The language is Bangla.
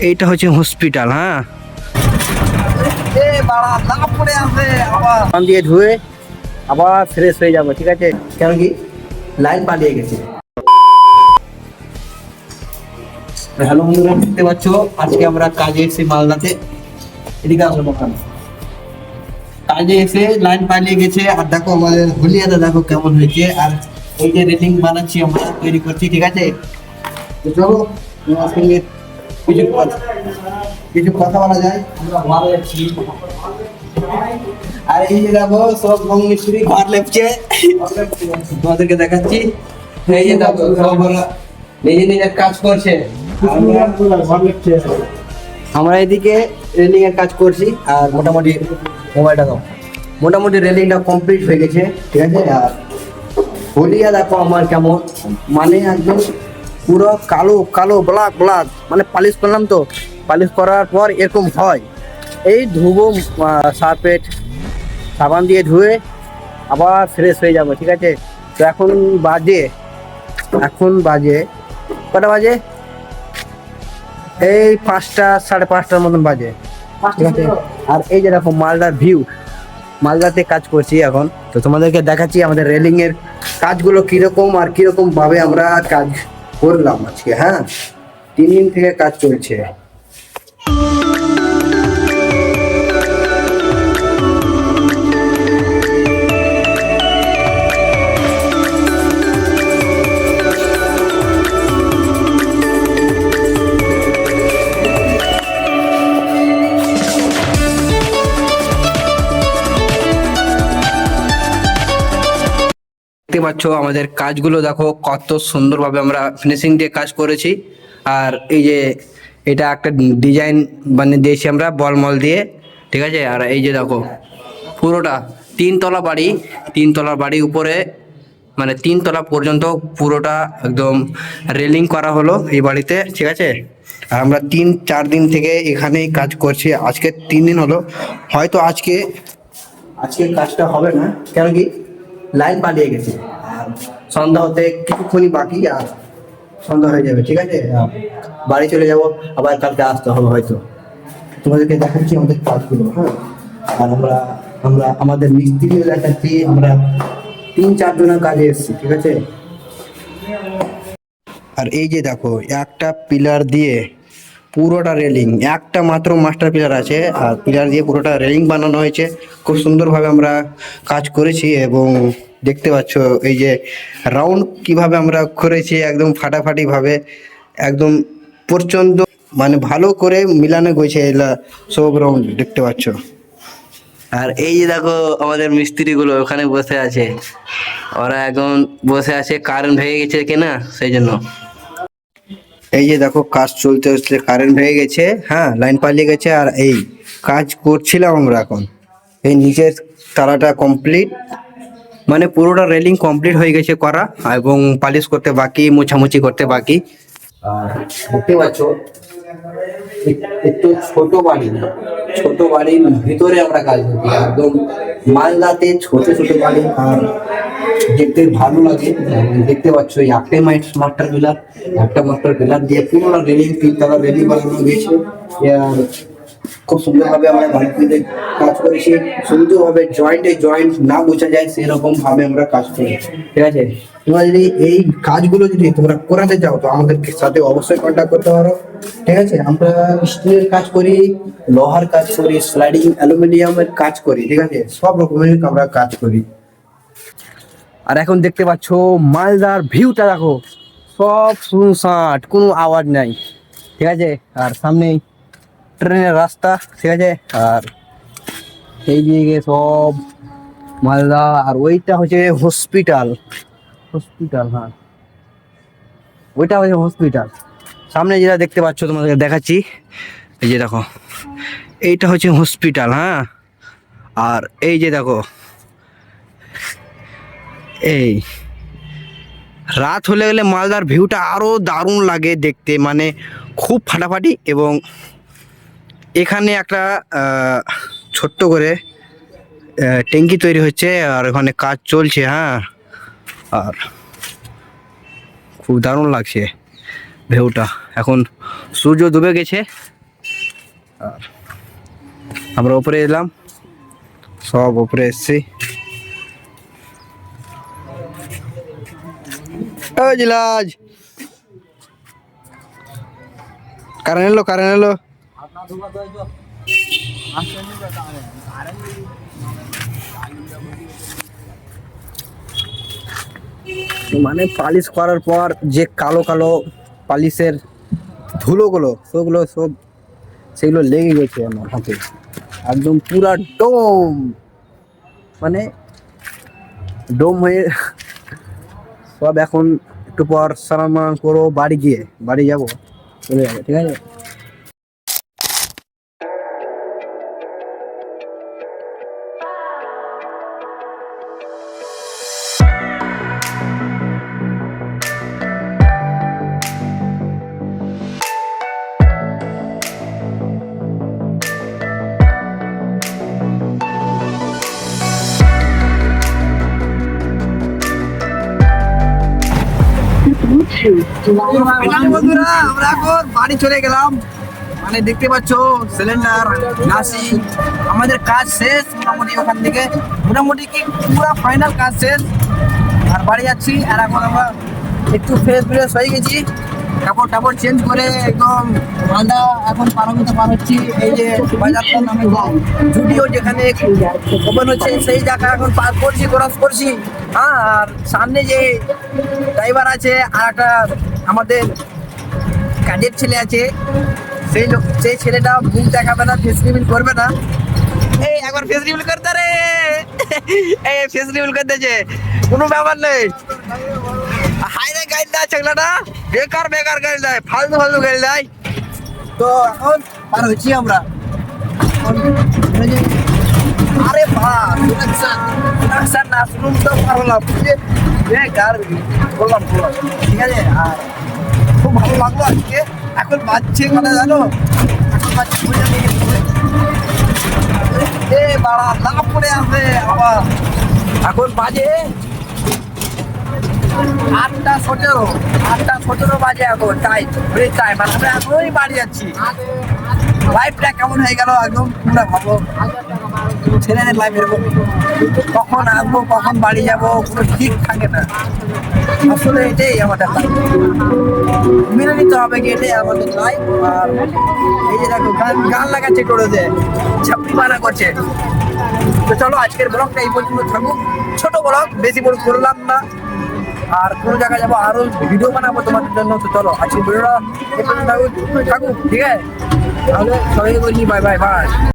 এইটা হচ্ছে হসপিটাল। হ্যাঁ, দিয়ে ধুয়ে আবার ফ্রেশ হয়ে যাবো, ঠিক আছে? কেন কি লাইন পালিয়ে গেছে। হ্যালো বন্ধুরা, দেখতে পাচ্ছ আজকে আমরা কাজে এসে মালদাতে, এদিকে আসো দোকান, কাজে এসে লাইন পালিয়ে গেছে। আর দেখো আমাদের হুলিয়াটা দেখো কেমন হয়েছে। আর এই যে রেলিং বানাচ্ছি আমরা, তৈরি করছি, ঠিক আছে? তো চলো তোমার সঙ্গে কিছু কথা বলা যায়। আর এই যে দেখো সব রং মিস্ত্রি ঘর লেপছে, তোমাদেরকে দেখাচ্ছি। এই যে দেখো সব ওরা নিজে নিজের কাজ করছে, আমরা এদিকে রেলিং এর কাজ করছি। আর মোটামুটি মোবাইলটা দাও, মোটামুটি রেলিংটা কমপ্লিট হয়ে গেছে, ঠিক আছে? আর হলিয়া দেখো আমার কেমন, মানে একদম পুরো কালো কালো ব্ল্যাক ব্ল্যাক, মানে পালিশ করলাম তো, পালিশ করার পর এরকম হয়। এই ধুবো সার্ফেট সাবান দিয়ে ধুয়ে আবার ফ্রেশ হয়ে যাবো, ঠিক আছে? তো এখন বাজে কটা বাজে? এই 5টা 5:30টার মতন বাজে, ঠিক আছে? আর এই যে দেখো মালদার ভিউ, মালদাতে কাজ করছি এখন। তো তোমাদেরকে দেখাচ্ছি আমাদের রেলিং এর কাজগুলো কিরকম আর কিরকম ভাবে আমরা কাজ করলাম আজকে। হ্যাঁ, 3 দিন থেকে কাজ চলছে। দেখতে পাচ্ছ আমাদের কাজগুলো দেখো কত সুন্দরভাবে আমরা ফিনিশিং দিয়ে কাজ করেছি। আর এই যে এটা একটা ডিজাইন বানিয়ে দিয়েছি আমরা বলমল দিয়ে, ঠিক আছে? আর এই যে দেখো পুরোটা 3 তলা বাড়ি, 3 তলার বাড়ি উপরে, মানে 3 তলা পর্যন্ত পুরোটা একদম রেলিং করা হলো এই বাড়িতে, ঠিক আছে? আর আমরা 3-4 দিন থেকে এখানেই কাজ করছি, আজকে 3 দিন হলো। হয়তো আজকে কাজটা হবে না, কেন কি লাইন পালিয়ে গেছে। আর সন্ধ্যা হতে কিছুক্ষণই বাকি, আর সন্ধ্যা হয়ে যাবে, ঠিক আছে? বাড়ি চলে যাব, আবার কালকে আসতে হবে হয়তো। তোমাদেরকে দেখাচ্ছি আমাদের কাজগুলো। হ্যাঁ, আর আমরা আমাদের মিস্ত্রিও দেখাচ্ছি। আমরা 3-4 জনের কাজে এসেছি, ঠিক আছে? আর এই যে দেখো একটা পিলার দিয়ে পুরোটা রেলিং, একটা মাত্র মাস্টার পিলার আছে, আর পিলার দিয়ে পুরোটা রেলিং বানানো হয়েছে। খুব সুন্দরভাবে আমরা কাজ করেছি। এবং দেখতে পাচ্ছ এই যে রাউন্ড কিভাবে আমরা করেছি, একদম ফাটাফাটি ভাবে, একদম প্রচন্ড মানে ভালো করে মিলানো গেছে এলা সব রাউন্ড, দেখতে পাচ্ছ। আর এই যে দেখো আমাদের মিস্ত্রিগুলো ওখানে বসে আছে, ওরা একদম বসে আছে, কারেন্ট ভেঙে গেছে কিনা সেই জন্য। এই যে দেখো কাজ চলতে চলতে কারেন্ট ভেঙে গেছে, হ্যাঁ, লাইন পালিয়ে গেছে। আর এই কাজ করছিলাম আমরা এখন, এই নিচের তালাটা কমপ্লিট, মানে পুরোটা রেলিং কমপ্লিট হয়ে গেছে করা, এবং পালিশ করতে বাকি, মোছামুছি করতে বাকি। আর দেখতে পাচ্ছ একটু ছোট বাড়ির ভিতরে আমরা কাজ করছি, একদম মালদাতে ছোট ছোট বাড়ি। আর দেখতে ভালো লাগে। দেখতে পাচ্ছ এই একটা মাস্টার পিলার দিয়ে পুরো রেলিং, 3 তলা রেলিং বানানো গেছে। আর খুব সুন্দরভাবে আমরা বাড়িতে কাজ করেছি, সুন্দরভাবে জয়েন্ট না বোঝা যায় সেরকম ভাবে আমরা কাজ করি, ঠিক আছে? তোমরা যদি এই কাজগুলো যদি তোমরা করাতে চাও তো আমাদের সাথে অবশ্যই কন্ট্যাক্ট করতে পারো, ঠিক আছে? আমরা স্টিলের কাজ করি, লোহার কাজ করি, স্লাইডিং অ্যালুমিনিয়ামের কাজ করি, ঠিক আছে? সব রকমের আমরা কাজ করি। আর এখন দেখতে পাচ্ছ মালদার ভিউটা দেখো, সব শুনশাট, কোনো আওয়াজ নাই, ঠিক আছে? আর সামনেই ট্রেনের রাস্তা, ঠিক আছে? আর এই দিকে সব মালদা। আর ওইটা হচ্ছে হসপিটাল, হ্যাঁ, ওইটা হচ্ছে হসপিটাল। সামনে যেটা দেখতে পাচ্ছ তোমাদেরকে দেখাচ্ছি, এই যে দেখো এইটা হচ্ছে হসপিটাল। হ্যাঁ, আর এই যে দেখো এই রাত হলে গেলে মালদার ভিউটা আরো দারুণ লাগে দেখতে, মানে খুব ফাটাফাটি। এবং এখানে একটা ছোট্ট করে ট্যাঙ্কি তৈরি হচ্ছে, আর ওখানে কাজ চলছে। হ্যাঁ, আর খুব দারুণ লাগছে ভিউটা এখন সূর্য ডুবে গেছে, আর আমরা উপরে এলাম, সব উপরে এসছি। ও জিলাজ, কারেন্ট এলো। মানে পালিশ করার পর যে কালো কালো পালিশের ধুলোগুলো সেগুলো লেগে গেছে আমার হাতে, একদম পুরা ডোম, মানে ডোম হয়ে সব। এখন একটু পর স্নান করো, বাড়ি যাবো, চলে যাবে, ঠিক আছে। বন্ধুরা, আমরা এখন বাড়ি চলে গেলাম। মানে দেখতে পাচ্ছ সিলিন্ডার নাসি, আমাদের কাজ শেষ মোটামুটি। ওখান থেকে মোটামুটি কি পুরো ফাইনাল কাজ শেষ, আর বাড়ি যাচ্ছি। আর এখন আমরা একটু ফ্রেশ হয়ে গেছি, কাপড় চেঞ্জ করে একদম মালদা এখন পার হচ্ছি। এই যে বাজারটার নামে জুডিও, যেখানে ওপেন হচ্ছে সেই জায়গা এখন পার করছি, ক্রস করছি। হ্যাঁ, আর সামনে যে ড্রাইভার আছে আর একটা আমাদের কাজের ছেলে আছে, সেই ছেলেটা মুখ দেখাবে না, ফেস রিভিল করবে না। এই একবার ফেস রিভিল করতে রে, এই ফেস রিভিল করতেছে, কোনো ব্যাপার নেই। হাইরে গাইড দেয় ছেলেটা, বেকার গাইড দেয়, ফালতু গাইড দেয়। তো এখন পার হচ্ছি আমরা। আরে না শুনুন তো পার হলাম, বেকার বললাম, ঠিক আছে। আর খুব ভালো লাগলো আজকে। এখন বাজছে কথা জানো, এখন বাজছে বাড়া লাভ পড়ে আসবে আবার। এখন বাজে 8:17 বাজে এখন, টাইম মানে আমরা এখনই বাড়ি যাচ্ছি। লাইফটা কেমন হয়ে গেল একদম পুরো ভালো। ছেলেদের লাইফ এরকম, কখন আসবো কখন বাড়ি যাবো কোনো ঠিক থাকে না। আসলে এটাই আমাদের লাইফ, মেনে নিতে হবে কি, এটাই আমাদের লাইফ। আর এই যে দেখো গান লাগাচ্ছে টোটোতে, ছাপড়ি বানা করছে। তো চলো আজকের ব্লগটা এই পর্যন্ত থাকুক, ছোট ব্লগ, বেশি বড় করলাম না। আর কোনো জায়গায় যাবো, আরো ভিডিও বানাবো তোমাদের জন্য। তো চলো আজকের ভিডিওটা থাকুক, ঠিক আছে। তাহলে সবাইকে বলছি বাই।